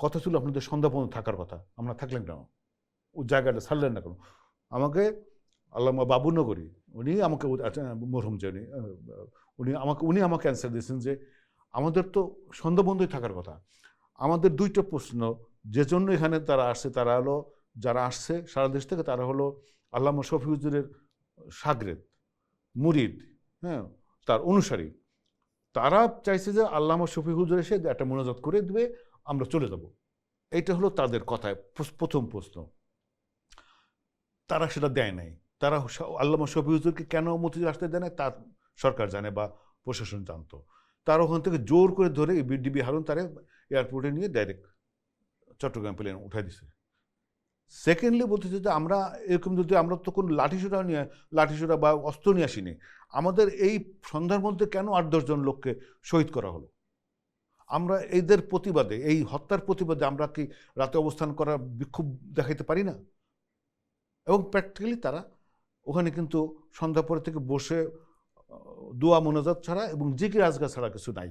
কথা ছিল আপনাদের সন্ধ্যা পর্যন্ত থাকার কথা, আমরা থাকলেন কেন, ও জায়গাটা ছাড়লেন না কেন? আমাকে আল্লামা বাবুনগরী উনি আমাকে মরহুম যে উনি আমাকে অ্যান্সার দিয়েছেন যে আমাদের তো সন্ধ্যা বন্ধই থাকার কথা। আমাদের দুইটা প্রশ্ন, যে জন্য এখানে তারা আসছে, তারা হলো যারা আসছে সারা দেশ থেকে, তারা হলো আল্লামা শফি হুজুরের শাগরেদ, মুরিদ, হ্যাঁ, তার অনুসারী। তারা চাইছে যে আল্লামা শফি হুজুর এসে একটা মোনাজাত করে দিবে, আমরা চলে যাব। এইটা হলো তাদের কথায় প্রথম প্রশ্ন। তারা সেটা দেয় নাই। তারা আল্লামা শফি হুজুরকে কেন মতিঝিল আসতে দেয় না তা সরকার জানে বা প্রশাসন জানতো। তারা ওখান থেকে জোর করে ধরে ডিবি হারুন তারে এয়ারপোর্টে নিয়ে ডাইরেক্ট চট্টগ্রাম প্লেন উঠাই দিছে। সেকেন্ডলি বলতেছে যে আমরা এরকম যদি, আমরা তো কোনো লাঠিসোঁটা বা অস্ত্র নিয়ে আসিনি, আমাদের এই সন্ধ্যার মধ্যে কেন ৮-১০ জন লোককে শহীদ করা হলো? আমরা এদের প্রতিবাদে, এই হত্যার প্রতিবাদে আমরা কি রাতে অবস্থান করা, বিক্ষোভ দেখাইতে পারি না? এবং প্র্যাকটিক্যালি তারা ওখানে কিন্তু সন্ধ্যা পরে থেকে বসে দোয়া মোনাজাত ছাড়া এবং জিকির আজকার ছাড়া কিছু নাই।